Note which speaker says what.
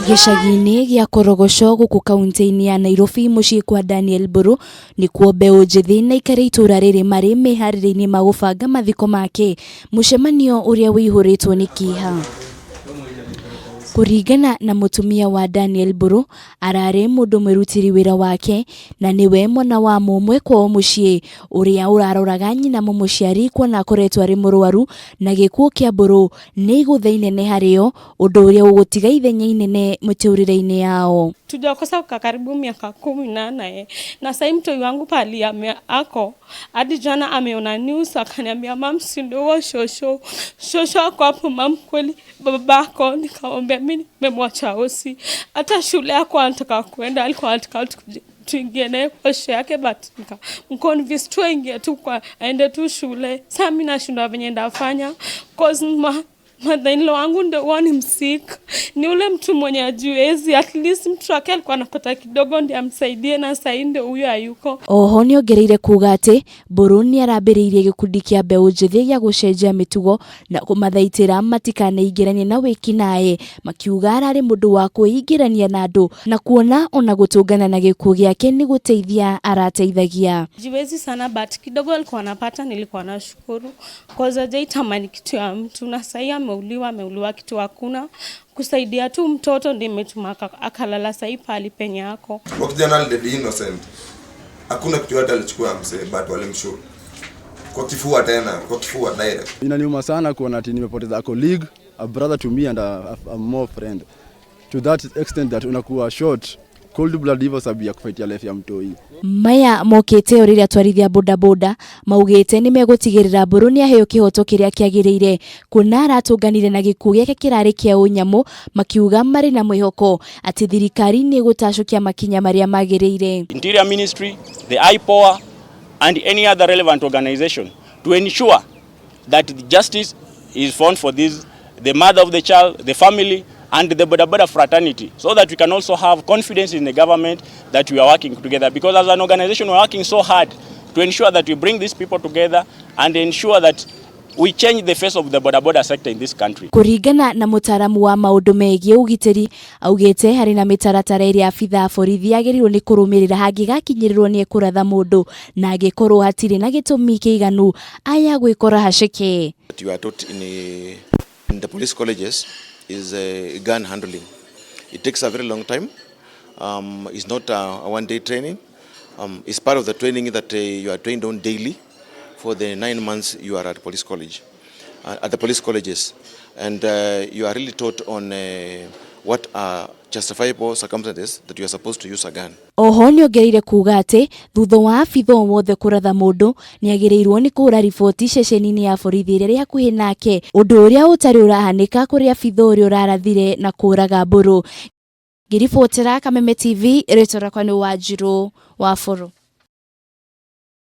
Speaker 1: Gĩcagi-inĩ gĩa Korogoco gũkũ kaunti-inĩ ya Nairobi mũciĩ kwa Daniel Mburu nĩkuo mbeũ njĩthĩ na ikare itũra rĩrĩ marĩ meharĩrĩria ma gũbanga mathiko make, mũcemanio ũrĩa wĩihũrĩtwo nĩ kĩeha. Kũringana na mũtumia wa Daniel Mburu, ararĩ mũndũ mwĩrutĩri wĩra wake na nĩwe mwana wa mũmwe kwao mũciĩ ũrĩa ũraroraga nyina mũciari kuona akoretwo arĩ mũrwaru, na gĩkuũ kĩa Mburu nĩ igũtha inene harĩo, ũndũ ũrĩa ũgũtiga ithenya inene mũtũrĩre-inĩ yao.
Speaker 2: Tujakosa kwa karibu miaka 18 na sasa mtoi wangu pali ako hadi jana ameona news akaniambia mam, si ndio shosho ako hapo mam, kweli babako? Nikamwambia mimi nimemwacha hosi, hata shule yako anataka kuenda, alikuwa anataka tuingie naye kwa shule yake, but mconvince tu ingie tu kwa aende tu shule. Sasa mimi nashinda venye ndafanya cause mother-in-law wangu ndio ni msik, ni ule mtu mwenye ajiwezi, at least mtu wake alikuwa anapata kidogo ndiye amsaidie, na sasa ndio huyo hayuko.
Speaker 1: Oho nĩongereire kuuga atĩ Mburu nĩarambĩrĩirie gĩkundi kĩa mbeũ njĩthĩ gĩa gũcenjia mĩtugo na kũmathaitĩra matikaneingĩranie na wĩkinaĩ, makiuga ararĩ mũndũ wa kwĩingĩrania na andũ na kuona ona gũtũngana na gĩkuũ gĩake nĩ gũteithia arateithagia.
Speaker 2: Jiwezi sana but kidogo alikuwa anapata, nilikuwa nashukuru cause hajaitamani kitu ya mtu, na sasa ameuliwa kitu hakuna, kusaidia tu mtoto ndiye imetuma akalala sasa pali penye yako.
Speaker 3: Wakijana already innocent, hakuna kitu hata alichukua mse, but walimshuru kwa kifua tena, kwa kifua direct.
Speaker 4: Inaniuma sana kuona ati nimepoteza a colleague, a brother to me and a more friend, to that extent that unakuwa short cold blood hivyo sababu ya kufaitia life ya mtoi. Maya
Speaker 1: mokete rĩrĩa atwarithia bodaboda maugĩte nĩ megũtigĩrĩra Mburu nĩ aheo kĩhoto kĩrĩa kĩagĩrĩire, kuona aratũnganire na gĩkuũ gĩake kĩrarĩ kĩa ũnyamũ, makiuga marĩ na mwĩhoko atĩ thirikari nĩ ĩgũtacũkia makinya marĩa magĩrĩire.
Speaker 5: Interior Ministry, the IPOA and any other relevant organization to ensure that the justice is found for this, the mother of the child, the family and the boda fraternity, so that we can also have confidence in the government that we are working together, because as an organization we are working so hard to ensure that we bring these people together and ensure that we change the face of the boda sector in this country.
Speaker 1: Kũringana na mũtaramu wa maũndũ megiĩ ũgitĩri, augĩte harĩ na mĩtaratara ĩrĩa abitha borithi agĩrĩirwo nĩ kũrũmĩrĩra hangĩgakinyĩrĩrwo nĩ kũratha mũndũ na angĩkorwo hatirĩ na gĩtũmi kĩiganu aya gwĩkora haceke.
Speaker 6: You are taught in the police colleges is gun handling. It takes a very long time. It's not a one-day training. It's part of the training that you are trained on daily for the 9 months you are at police college, at the police colleges, and you are really taught on what are justifiable circumstances that you are supposed to use a gun.
Speaker 1: Oho nĩongereire kuuga atĩ thutha wa abitha wothe kũratha mũndũ nĩagĩrĩirwo nĩ kũhũra riboti ceceni-inĩ ya borithi ĩrĩa hakuhĩ nake, ũndũ ũrĩa ũtarĩ ũrahanĩka kũrĩ abitha ũrĩa ũrarathire na kũraga Mburu. Ngĩribotera Kameme TV, rĩtwa rĩakwa nĩ Wanjirũ wa Bũrũ.